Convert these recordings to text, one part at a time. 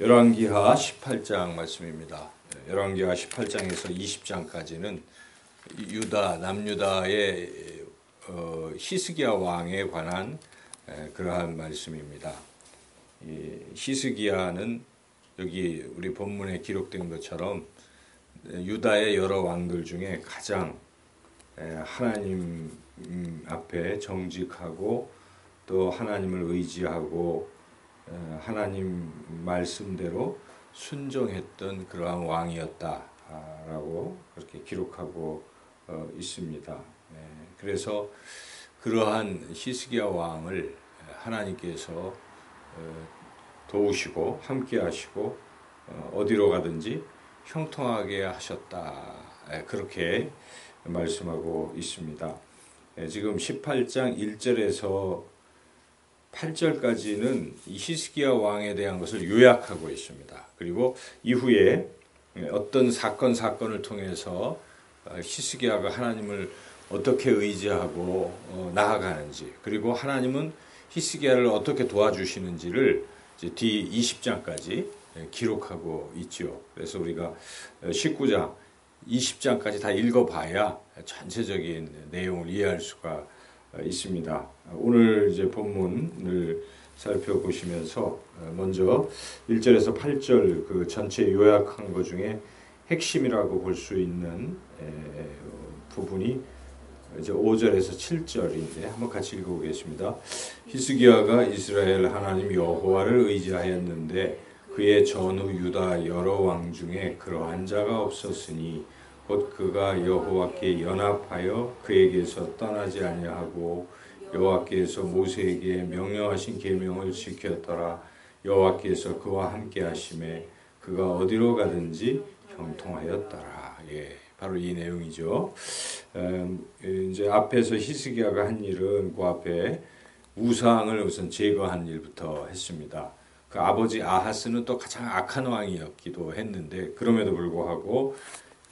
열왕기하 18장 말씀입니다. 열왕기하 18장에서 20장까지는 유다, 남유다의 히스기야 왕에 관한 그러한 말씀입니다. 히스기야는 여기 우리 본문에 기록된 것처럼 유다의 여러 왕들 중에 가장 하나님 앞에 정직하고 또 하나님을 의지하고 하나님 말씀대로 순종했던 그러한 왕이었다라고 그렇게 기록하고 있습니다. 그래서 그러한 히스기야 왕을 하나님께서 도우시고 함께하시고 어디로 가든지 형통하게 하셨다, 그렇게 말씀하고 있습니다. 지금 18장 1절에서 8절까지는 히스기야 왕에 대한 것을 요약하고 있습니다. 그리고 이후에 어떤 사건을 통해서 히스기야가 하나님을 어떻게 의지하고 나아가는지, 그리고 하나님은 히스기야를 어떻게 도와주시는지를 이제 뒤 20장까지 기록하고 있죠. 그래서 우리가 19장, 20장까지 다 읽어봐야 전체적인 내용을 이해할 수가 있습니다. 오늘 이제 본문을 살펴보시면서 먼저 1절에서 8절 그 전체 요약한 것 중에 핵심이라고 볼 수 있는 부분이 이제 5절에서 7절인데 한번 같이 읽어보겠습니다. 히스기야가 이스라엘 하나님 여호와를 의지하였는데 그의 전후 유다 여러 왕 중에 그러한 자가 없었으니 곧 그가 여호와께 연합하여 그에게서 떠나지 아니하고 여호와께서 모세에게 명령하신 계명을 지켰더라. 여호와께서 그와 함께 하심에 그가 어디로 가든지 형통하였더라. 바로 이 내용이죠. 이제 앞에서 히스기야가 한 일은 그 앞에 우상을 우선 제거한 일부터 했습니다. 그 아버지 아하스는 또 가장 악한 왕이었기도 했는데 그럼에도 불구하고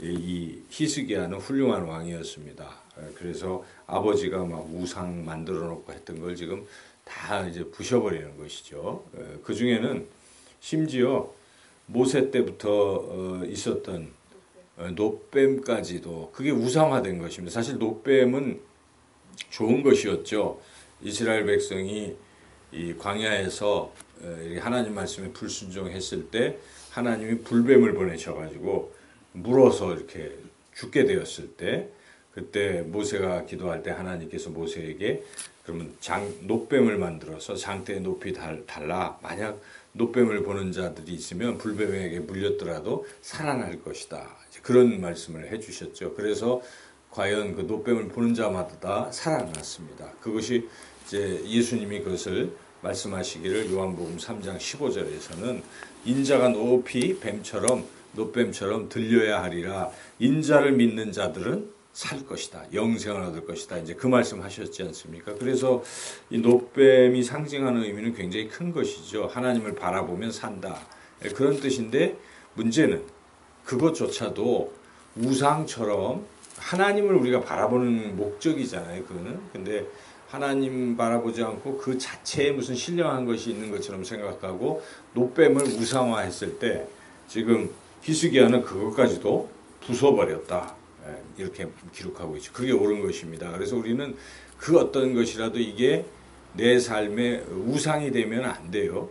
이 히스기야는 훌륭한 왕이었습니다. 그래서 아버지가 막 우상 만들어 놓고 했던 걸 지금 다 이제 부셔버리는 것이죠. 그 중에는 심지어 모세 때부터 있었던 놋뱀까지도 그게 우상화된 것입니다. 사실 놋뱀은 좋은 것이었죠. 이스라엘 백성이 이 광야에서 하나님 말씀에 불순종했을 때 하나님이 불뱀을 보내셔가지고 물어서 이렇게 죽게 되었을 때, 그때 모세가 기도할 때 하나님께서 모세에게 그러면 놋뱀을 만들어서 장대의 높이 달라, 만약 놋뱀을 보는 자들이 있으면 불뱀에게 물렸더라도 살아날 것이다, 그런 말씀을 해주셨죠. 그래서 과연 그 놋뱀을 보는 자마다 살아났습니다. 그것이 이제 예수님이 그것을 말씀하시기를 요한복음 3장 15절에서는 인자가 높이 놋뱀처럼 들려야 하리라. 인자를 믿는 자들은 살 것이다, 영생을 얻을 것이다, 이제 그 말씀하셨지 않습니까? 그래서 이 놋뱀이 상징하는 의미는 굉장히 큰 것이죠. 하나님을 바라보면 산다, 그런 뜻인데 문제는 그것조차도 우상처럼 하나님을 우리가 바라보는 목적이잖아요, 그거는. 근데 하나님 바라보지 않고 그 자체에 무슨 신령한 것이 있는 것처럼 생각하고 놋뱀을 우상화했을 때 지금 히스기야는 그것까지도 부숴버렸다, 이렇게 기록하고 있죠. 그게 옳은 것입니다. 그래서 우리는 그 어떤 것이라도 이게 내 삶의 우상이 되면 안 돼요.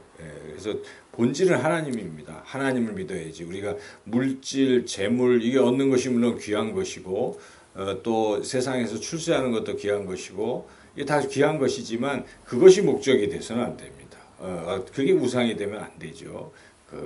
그래서 본질은 하나님입니다. 하나님을 믿어야지. 우리가 물질, 재물, 이게 얻는 것이 물론 귀한 것이고 또 세상에서 출세하는 것도 귀한 것이고 이게 다 귀한 것이지만 그것이 목적이 돼서는 안 됩니다. 그게 우상이 되면 안 되죠.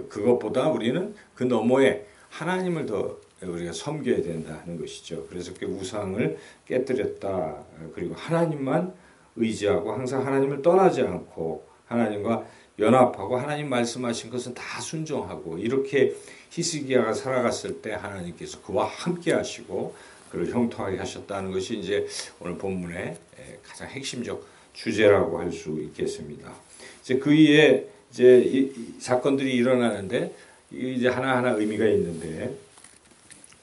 그것보다 우리는 그 너머에 하나님을 더 우리가 섬겨야 된다 하는 것이죠. 그래서 그 우상을 깨뜨렸다. 그리고 하나님만 의지하고 항상 하나님을 떠나지 않고 하나님과 연합하고 하나님 말씀하신 것은 다 순종하고 이렇게 히스기야가 살아갔을 때 하나님께서 그와 함께 하시고 그를 형통하게 하셨다는 것이 이제 오늘 본문의 가장 핵심적 주제라고 할 수 있겠습니다. 이제 그 이에 이제 이 사건들이 일어나는데 이제 하나하나 의미가 있는데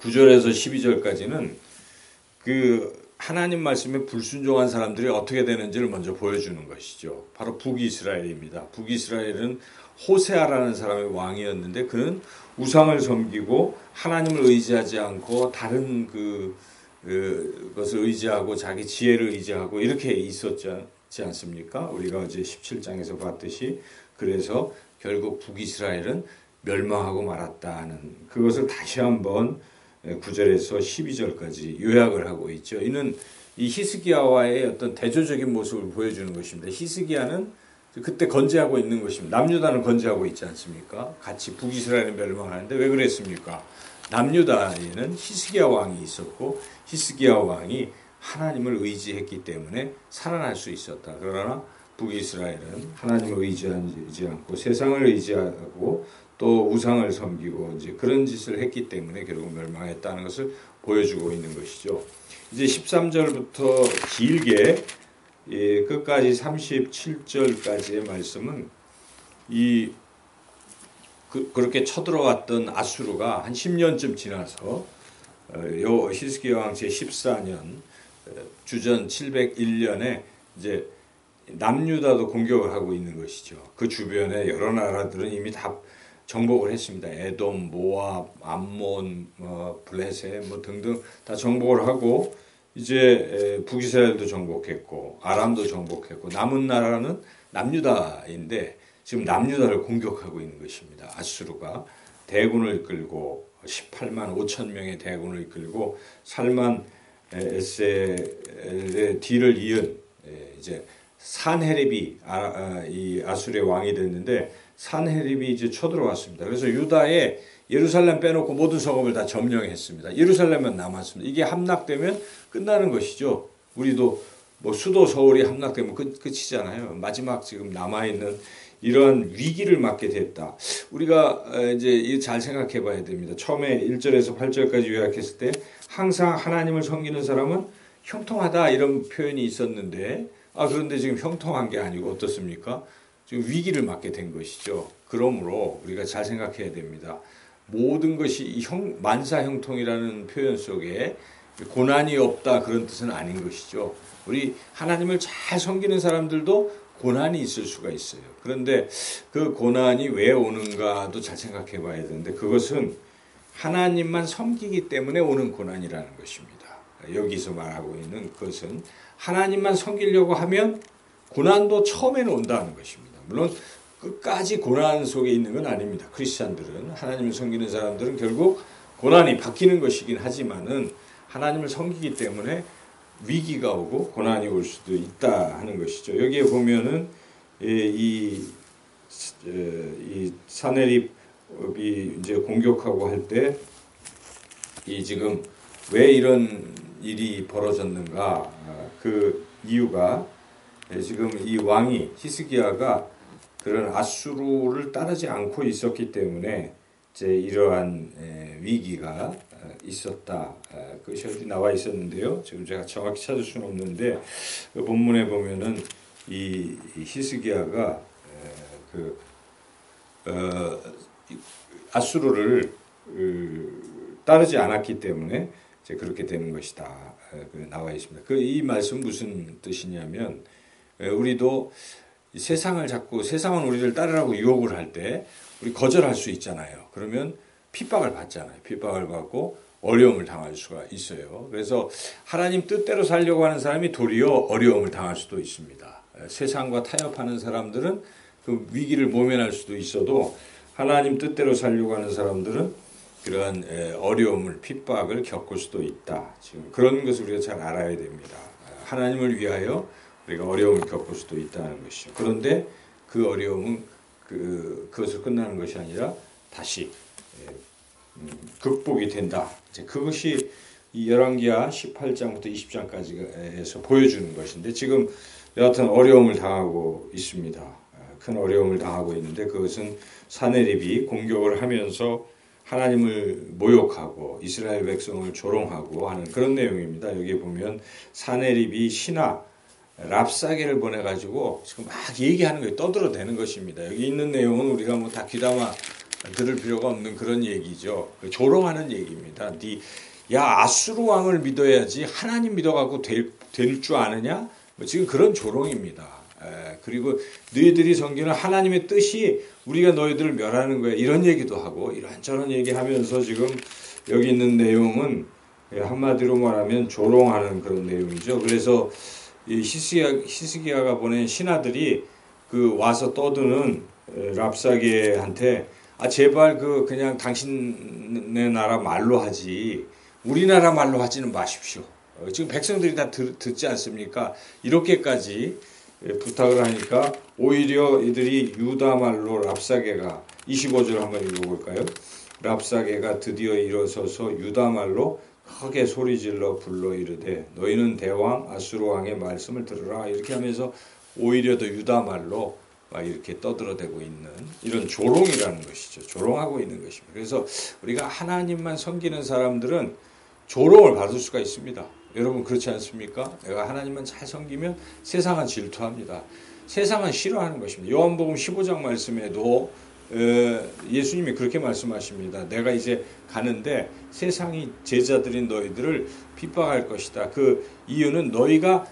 9절에서 12절까지는 그 하나님 말씀에 불순종한 사람들이 어떻게 되는지를 먼저 보여주는 것이죠. 바로 북이스라엘입니다. 북이스라엘은 호세아라는 사람의 왕이었는데 그는 우상을 섬기고 하나님을 의지하지 않고 다른 것을 의지하고 자기 지혜를 의지하고 이렇게 있었지 않습니까? 우리가 어제 17장에서 봤듯이 그래서 결국 북이스라엘은 멸망하고 말았다는 그것을 다시 한번 9절에서 12절까지 요약을 하고 있죠. 이는 이 히스기야와의 어떤 대조적인 모습을 보여주는 것입니다. 히스기야는 그때 건재하고 있는 것입니다. 남유다는 건재하고 있지 않습니까? 같이 북이스라엘은 멸망하는데 왜 그랬습니까? 남유다에는 히스기야 왕이 있었고 히스기야 왕이 하나님을 의지했기 때문에 살아날 수 있었다. 그러나 북이스라엘은 하나님을 의지하지 않고 세상을 의지하고 또 우상을 섬기고 이제 그런 짓을 했기 때문에 결국 멸망했다는 것을 보여주고 있는 것이죠. 이제 13절부터 길게 끝까지 37절까지의 말씀은 그렇게 쳐들어왔던 아수르가 한 10년쯤 지나서 히스기야 왕 제14년 주전 701년에 이제 남유다도 공격을 하고 있는 것이죠. 그 주변에 여러 나라들은 이미 다 정복을 했습니다. 에돔, 모압, 암몬, 블레셋 등등 다 정복을 하고 이제 북이스라엘도 정복했고 아람도 정복했고 남은 나라는 남유다인데 지금 남유다를 공격하고 있는 것입니다. 아수르가 대군을 이끌고 18만 5천 명의 대군을 이끌고 살만 에셀의 뒤를 이은 이제 산헤립이 이 아수르의 왕이 됐는데 산헤립이 이제 쳐들어왔습니다. 그래서 유다에 예루살렘 빼놓고 모든 성읍을 다 점령했습니다. 예루살렘만 남았습니다. 이게 함락되면 끝나는 것이죠. 우리도 뭐 수도 서울이 함락되면 끝이잖아요. 마지막 지금 남아있는 이런 위기를 맞게 됐다. 우리가 이제 잘 생각해 봐야 됩니다. 처음에 1절에서 8절까지 요약했을 때 항상 하나님을 섬기는 사람은 형통하다 이런 표현이 있었는데 그런데 지금 형통한 게 아니고 어떻습니까? 지금 위기를 맞게 된 것이죠. 그러므로 우리가 잘 생각해야 됩니다. 모든 것이 만사형통이라는 표현 속에 고난이 없다 그런 뜻은 아닌 것이죠. 우리 하나님을 잘 섬기는 사람들도 고난이 있을 수가 있어요. 그런데 그 고난이 왜 오는가도 잘 생각해 봐야 되는데 그것은 하나님만 섬기기 때문에 오는 고난이라는 것입니다. 여기서 말하고 있는 것은 하나님만 섬기려고 하면 고난도 처음에는 온다는 것입니다. 물론 끝까지 고난 속에 있는 건 아닙니다. 크리스찬들은 하나님을 섬기는 사람들은 결국 고난이 바뀌는 것이긴 하지만은 하나님을 섬기기 때문에 위기가 오고 고난이 올 수도 있다 하는 것이죠. 여기에 보면은 이 산헤립이 이제 공격하고 할 때 이 지금 왜 이런 일이 벌어졌는가? 그 이유가 지금 이 왕이 히스기야가 그런 아수르를 따르지 않고 있었기 때문에 이제 이러한 위기가 있었다. 그것이 어디 나와 있었는데요. 지금 제가 정확히 찾을 수는 없는데 그 본문에 보면은 이 히스기야가 아수르를 따르지 않았기 때문에 이제 그렇게 되는 것이다. 나와 있습니다. 이 말씀 무슨 뜻이냐면 우리도 세상은 우리를 따르라고 유혹을 할 때 우리 거절할 수 있잖아요. 그러면 핍박을 받잖아요. 핍박을 받고 어려움을 당할 수가 있어요. 그래서 하나님 뜻대로 살려고 하는 사람이 도리어 어려움을 당할 수도 있습니다. 세상과 타협하는 사람들은 그 위기를 모면할 수도 있어도 하나님 뜻대로 살려고 하는 사람들은 그러한 어려움을 핍박을 겪을 수도 있다. 지금 그런 것을 우리가 잘 알아야 됩니다. 하나님을 위하여 우리가 어려움을 겪을 수도 있다는 것이죠. 그런데 그 어려움은 그것을 끝나는 것이 아니라 다시 극복이 된다. 이제 그것이 이 열왕기하 18장부터 20장까지에서 보여주는 것인데 지금 여하튼 어려움을 당하고 있습니다. 큰 어려움을 당하고 있는데 그것은 산헤립이 공격을 하면서 하나님을 모욕하고 이스라엘 백성을 조롱하고 하는 그런 내용입니다. 여기 보면 산헤립이 신하 랍사게를 보내가지고 지금 막 얘기하는 거예요. 떠들어대는 것입니다. 여기 있는 내용은 우리가 다 귀담아 들을 필요가 없는 그런 얘기죠. 조롱하는 얘기입니다. 야, 아수르 왕을 믿어야지 하나님 믿어갖고 될 줄 아느냐? 뭐 지금 그런 조롱입니다. 그리고 너희들이 섬기는 하나님의 뜻이 우리가 너희들을 멸하는 거야. 이런 얘기도 하고 이런저런 얘기하면서 지금 여기 있는 내용은 한마디로 말하면 조롱하는 그런 내용이죠. 그래서 이 히스기야가 보낸 신하들이 그 와서 떠드는 랍사게한테 제발 그냥 당신네 나라 말로 하지 우리나라 말로 하지는 마십시오. 지금 백성들이 다 듣지 않습니까? 이렇게까지 부탁을 하니까 오히려 이들이 유다 말로 랍사게가 25절 한번 읽어볼까요? 랍사게가 드디어 일어서서 유다 말로 크게 소리질러 불러 이르되 너희는 대왕 아수르 왕의 말씀을 들으라 이렇게 하면서 오히려 더 유다 말로 막 이렇게 떠들어대고 있는 이런 조롱이라는 것이죠. 조롱하고 있는 것입니다. 그래서 우리가 하나님만 섬기는 사람들은 조롱을 받을 수가 있습니다. 여러분 그렇지 않습니까? 내가 하나님만 잘 섬기면 세상은 질투합니다. 세상은 싫어하는 것입니다. 요한복음 15장 말씀에도 예수님이 그렇게 말씀하십니다. 내가 이제 가는데 세상이 제자들인 너희들을 핍박할 것이다. 그 이유는 너희가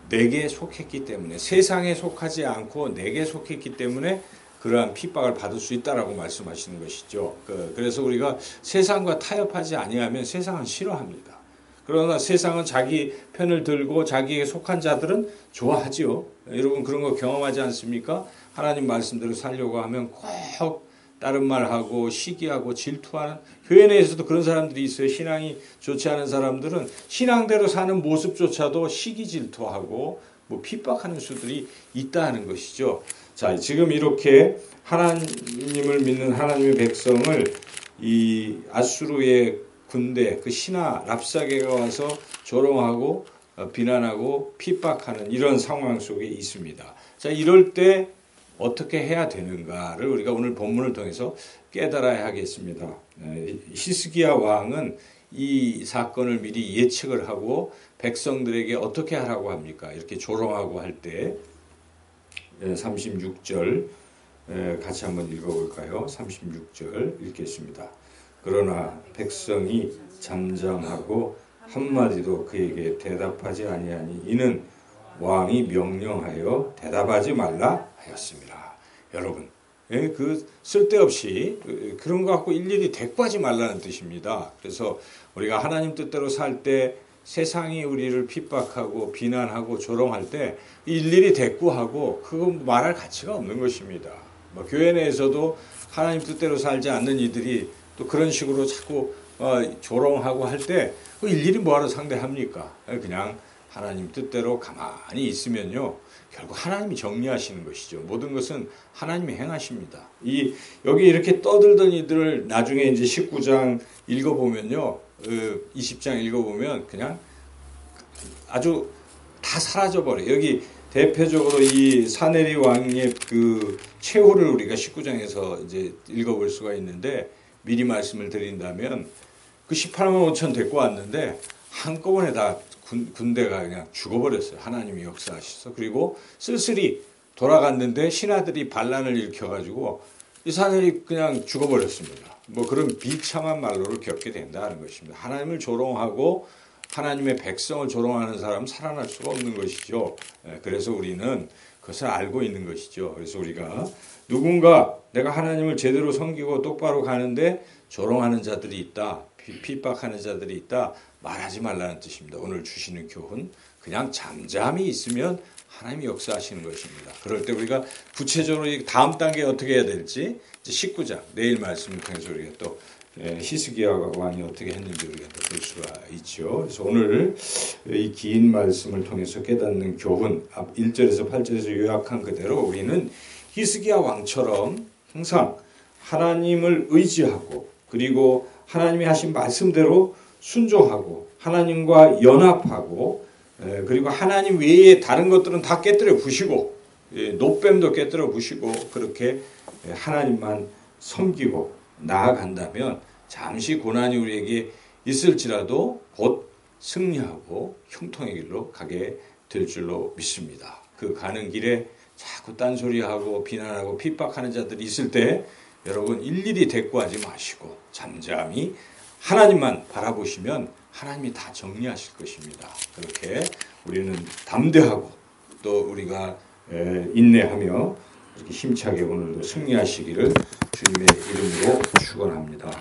내게 속했기 때문에 세상에 속하지 않고 내게 속했기 때문에 그러한 핍박을 받을 수 있다라고 말씀하시는 것이죠. 그래서 우리가 세상과 타협하지 아니하면 세상은 싫어합니다. 그러나 세상은 자기 편을 들고 자기에게 속한 자들은 좋아하지요. 여러분 그런 거 경험하지 않습니까? 하나님 말씀대로 살려고 하면 꼭 다른 말하고 시기하고 질투하는 교회 내에서도 그런 사람들이 있어요. 신앙이 좋지 않은 사람들은 신앙대로 사는 모습조차도 시기 질투하고 뭐 핍박하는 수들이 있다는 것이죠. 자, 지금 이렇게 하나님을 믿는 하나님의 백성을 이 아수르의 군대 그 신하 랍사게가 와서 조롱하고 비난하고 핍박하는 이런 상황 속에 있습니다. 자, 이럴 때 어떻게 해야 되는가를 우리가 오늘 본문을 통해서 깨달아야 하겠습니다. 히스기야 왕은 이 사건을 미리 예측을 하고 백성들에게 어떻게 하라고 합니까? 이렇게 조롱하고 할 때 36절 같이 한번 읽어볼까요? 36절 읽겠습니다. 그러나 백성이 잠잠하고 한마디도 그에게 대답하지 아니하니 이는 왕이 명령하여 대답하지 말라 하였습니다. 여러분, 그 쓸데없이 그런 거 갖고 일일이 대꾸하지 말라는 뜻입니다. 그래서 우리가 하나님 뜻대로 살 때 세상이 우리를 핍박하고 비난하고 조롱할 때 일일이 대꾸하고 그거 말할 가치가 없는 것입니다. 뭐 교회 내에서도 하나님 뜻대로 살지 않는 이들이 또 그런 식으로 자꾸 조롱하고 할 때 일일이 뭐하러 상대합니까? 그냥 하나님 뜻대로 가만히 있으면요. 결국 하나님이 정리하시는 것이죠. 모든 것은 하나님이 행하십니다. 여기 이렇게 떠들던 이들을 나중에 이제 19장 읽어보면요. 20장 읽어보면 그냥 아주 다 사라져버려요. 여기 대표적으로 이 사네리 왕의 그 최후를 우리가 19장에서 이제 읽어볼 수가 있는데 미리 말씀을 드린다면 그 18만 5천 데리고 왔는데 한꺼번에 다 군대가 그냥 죽어버렸어요. 하나님이 역사하셔서. 그리고 쓸쓸히 돌아갔는데 신하들이 반란을 일으켜가지고 이 사내들이 그냥 죽어버렸습니다. 뭐 그런 비참한 말로를 겪게 된다는 것입니다. 하나님을 조롱하고 하나님의 백성을 조롱하는 사람은 살아날 수가 없는 것이죠. 그래서 우리는 그것을 알고 있는 것이죠. 그래서 우리가 누군가 내가 하나님을 제대로 섬기고 똑바로 가는데 조롱하는 자들이 있다. 핍박하는 자들이 있다. 말하지 말라는 뜻입니다. 오늘 주시는 교훈 그냥 잠잠히 있으면 하나님이 역사하시는 것입니다. 그럴 때 우리가 구체적으로 다음 단계에 어떻게 해야 될지 19장 내일 말씀을 통해서 우리가 또 히스기야 왕이 어떻게 했는지 우리가 또 볼 수가 있죠. 그래서 오늘 이 긴 말씀을 통해서 깨닫는 교훈 1절에서 8절에서 요약한 그대로 우리는 히스기야 왕처럼 항상 하나님을 의지하고 그리고 하나님이 하신 말씀대로 순종하고 하나님과 연합하고 그리고 하나님 외에 다른 것들은 다 깨뜨려 부시고 노뱀도 깨뜨려 부시고 그렇게 하나님만 섬기고 나아간다면 잠시 고난이 우리에게 있을지라도 곧 승리하고 형통의 길로 가게 될 줄로 믿습니다. 그 가는 길에 자꾸 딴소리하고 비난하고 핍박하는 자들이 있을 때 여러분 일일이 대꾸하지 마시고 잠잠히 하나님만 바라보시면 하나님이 다 정리하실 것입니다. 그렇게 우리는 담대하고 또 우리가 인내하며 이렇게 힘차게 오늘도 승리하시기를 주님의 이름으로 축원합니다.